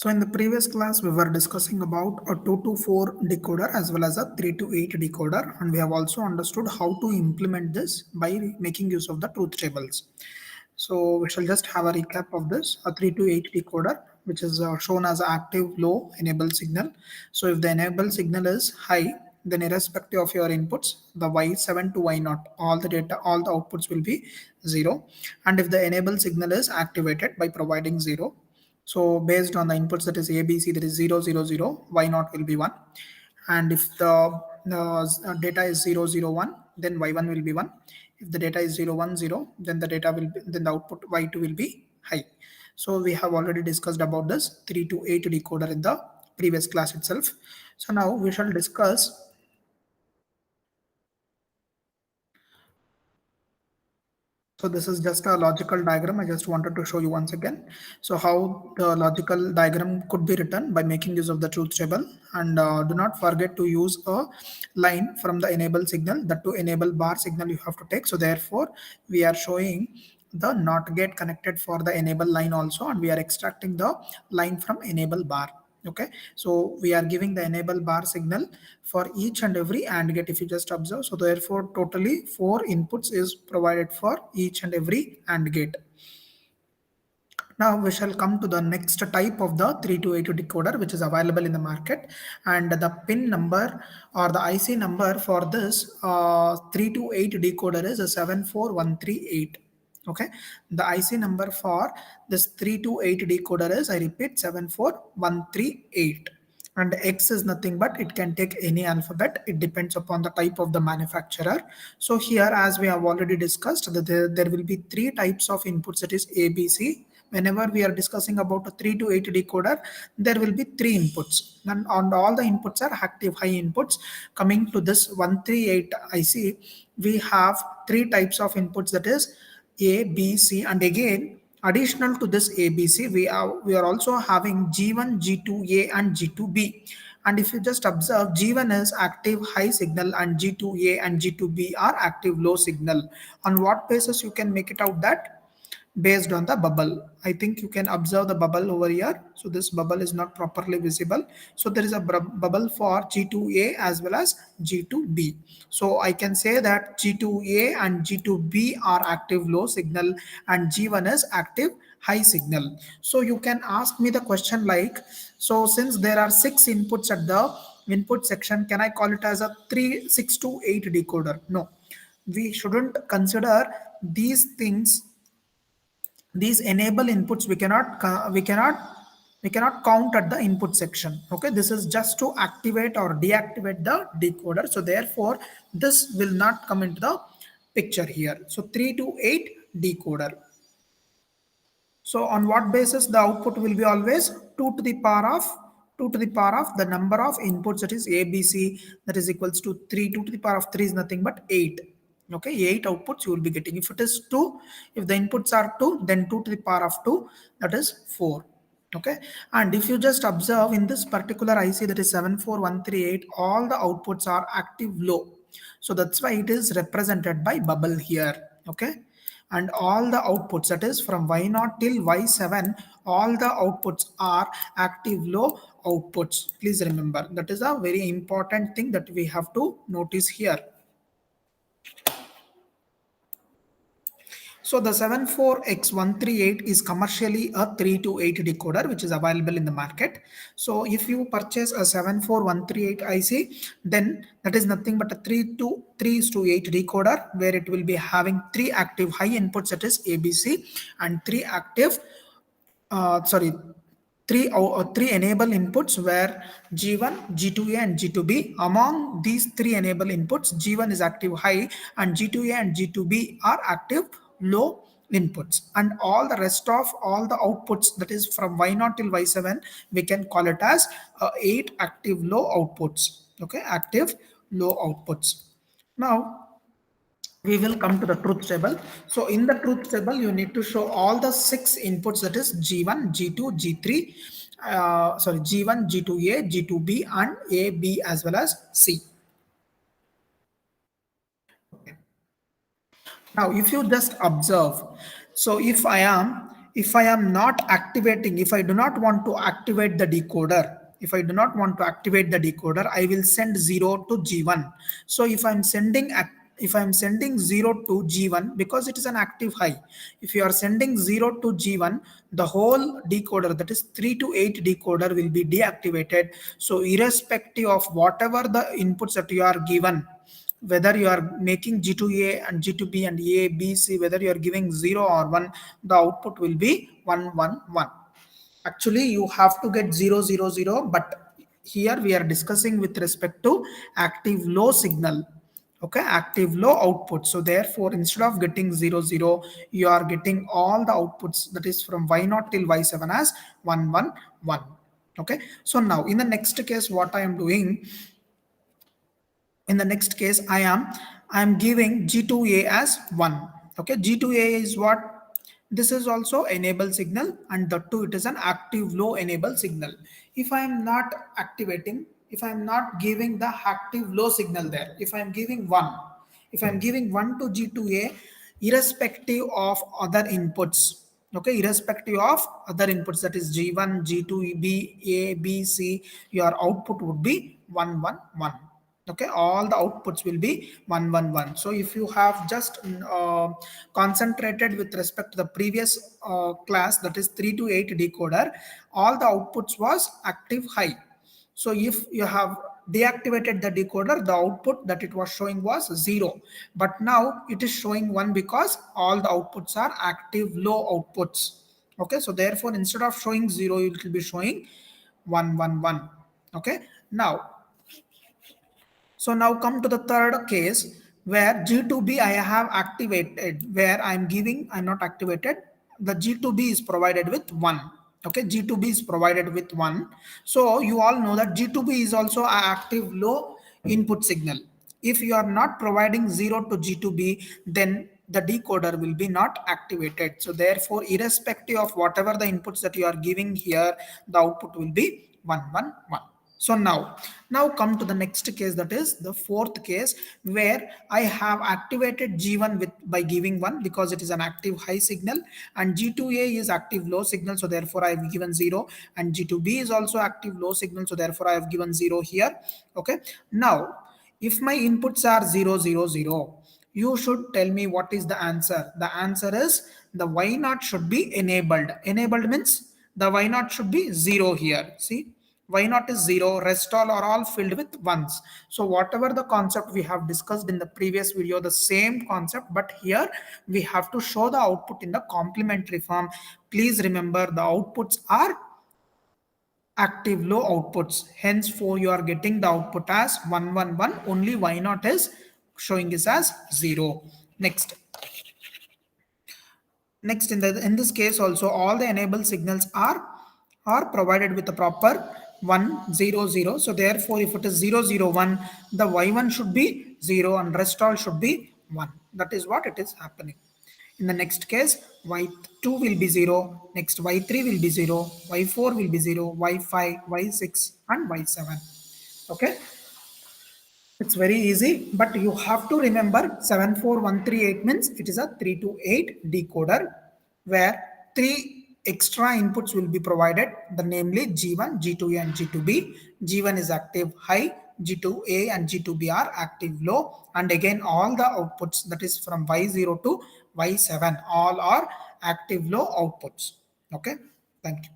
So in the previous class, we were discussing about a 2 to 4 decoder as well as a 3 to 8 decoder, and we have also understood how to implement this by making use of the truth tables. So we shall just have a recap of this. A 3 to 8 decoder, which is shown as active low enable signal. So if the enable signal is high, then irrespective of your inputs, the Y7 to Y0, all the data, all the outputs will be 0. And if the enable signal is activated by providing 0, so based on the inputs, that is ABC, that is 0, 0, 0, Y0 will be 1. And if the data is 0, 0, 1, then Y1 will be 1. If the data is 0, 1, 0, then the data will be, then the output Y2 will be high. So we have already discussed about this 3 to 8 decoder in the previous class itself. So now we shall discuss. So this is just a logical diagram. I just wanted to show you once again. So how the logical diagram could be written by making use of the truth table. And do not forget to use a line from the enable signal. That to enable bar signal you have to take. So therefore we are showing the NOT gate connected for the enable line also, and we are extracting the line from enable bar. Okay, so we are giving the enable bar signal for each and every AND gate, if you just observe. So therefore totally 4 inputs is provided for each and every AND gate. Now we shall come to the next type of the 3 to 8 decoder, which is available in the market, and the pin number or the IC number for this 3 to 8 decoder is a 74138. Okay, the IC number for this 3 to 8 decoder is, I repeat, 74138. And X is nothing but it can take any alphabet. It depends upon the type of the manufacturer. So here, as we have already discussed, that there will be 3 types of inputs, that is ABC. Whenever we are discussing about a 3 to 8 decoder, there will be 3 inputs, and on all the inputs are active high inputs. Coming to this 138 IC, we have 3 types of inputs, that is A, B, C, and again additional to this ABC, we are also having G1, G2A, and G2B. And if you just observe, G1 is active high signal and G2A and G2B are active low signal. On what basis you can make it out that? Based on the bubble. I think you can observe the bubble over here. So this bubble is not properly visible. So there is a bubble for G2A as well as G2B. So I can say that G2A and G2B are active low signal and G1 is active high signal. So you can ask me the question like, so since there are 6 inputs at the input section, can I call it as a 6 to 8 decoder? No, we shouldn't consider these things. These enable inputs we cannot count at the input section. Okay, this is just to activate or deactivate the decoder. So therefore this will not come into the picture here. So 3 to 8 decoder. So on what basis the output will be always 2 to the power of the number of inputs, that is ABC, that is equals to 3. 2 to the power of 3 is nothing but 8. Okay, 8 outputs you will be getting. If it is 2, if the inputs are 2, then 2 to the power of 2, that is 4. Okay, and if you just observe in this particular IC, that is 74138, all the outputs are active low. So that's why it is represented by bubble here. Okay, and all the outputs, that is from Y0 till Y7, all the outputs are active low outputs. Please remember, that is a very important thing that we have to notice here. So the 74X138 is commercially a 3 to 8 decoder which is available in the market. So if you purchase a 74138 IC, then that is nothing but a 3 to 8 decoder, where it will be having 3 active high inputs, that is ABC, and 3 active three enable inputs, where G1, G2A, and G2B. Among these 3 enable inputs, G1 is active high and G2A and G2B are active low inputs, and all the rest of all the outputs, that is from Y0 till Y7, we can call it as 8 active low outputs. Okay, active low outputs. Now we will come to the truth table. So in the truth table, you need to show all the 6 inputs, that is G1, G2, G3, G1, G2A, G2B, and A, B as well as C. Now, if you just observe, so if I am if I am not activating, if I do not want to activate the decoder, if I do not want to activate the decoder, I will send 0 to G1. So if I'm sending 0 to G1, because it is an active high, if you are sending 0 to G1, the whole decoder, that is 3 to 8 decoder, will be deactivated. So irrespective of whatever the inputs that you are given, whether you are making G2A and G2B and A, B, C, whether you are giving 0 or 1, the output will be 1, 1, 1. Actually, you have to get 0, 0, 0, but here we are discussing with respect to active low signal. Okay, active low output. So therefore, instead of getting 0, 0, you are getting all the outputs, that is from Y0 till Y7 as 1, 1, 1. Okay, so now in the next case, what I am doing, in the next case, I am giving G2A as 1. Okay, G2A is what? This is also enable signal, and the two, it is an active low enable signal. If I am not activating, if I am not giving the active low signal there, if I am giving 1, if I am giving 1 to G2A, irrespective of other inputs, okay, irrespective of other inputs, that is G1, G2, B, A, B, C, your output would be 1, 1, 1. Okay, all the outputs will be 1, 1, 1. So if you have just concentrated with respect to the previous class, that is 3 to 8 decoder, all the outputs was active high. So if you have deactivated the decoder, the output that it was showing was 0, but now it is showing 1 because all the outputs are active low outputs. Okay, so therefore instead of showing 0, it will be showing 1, 1, 1. Okay, now, so now come to the third case where G2B I have activated, where I'm not activated. The G2B is provided with 1. Okay, G2B is provided with 1. So you all know that G2B is also an active low input signal. If you are not providing 0 to G2B, then the decoder will be not activated. So therefore, irrespective of whatever the inputs that you are giving here, the output will be 1, 1, 1. So now come to the next case, that is the fourth case, where I have activated G1 by giving 1 because it is an active high signal, and G2A is active low signal, so therefore I have given 0, and G2B is also active low signal, so therefore I have given 0 here. Okay, now if my inputs are 0, 0, 0, you should tell me what is the answer. The answer is the Y0 should be enabled. Enabled means the Y0 should be 0 here. See, Y0 is 0, rest all are all filled with ones. So whatever the concept we have discussed in the previous video, the same concept, but here we have to show the output in the complementary form. Please remember, the outputs are active low outputs. Henceforth, you are getting the output as 1, 1, 1. Only Y0 is showing is as 0. Next in this case also, all the enable signals are provided with the proper 1, 0, 0. So therefore, if it is 0, 0, 1, the Y1 should be 0 and rest all should be 1. That is what it is happening. In the next case, Y2 will be 0, next Y3 will be 0, Y4 will be 0, Y5, Y6 and Y7. Okay, it's very easy, but you have to remember 74138 means it is a 3 to 8 decoder where 3 extra inputs will be provided, the namely G1, G2A and G2B. G1 is active high, G2A and G2B are active low, and again all the outputs, that is from Y0 to Y7, all are active low outputs. Okay, thank you.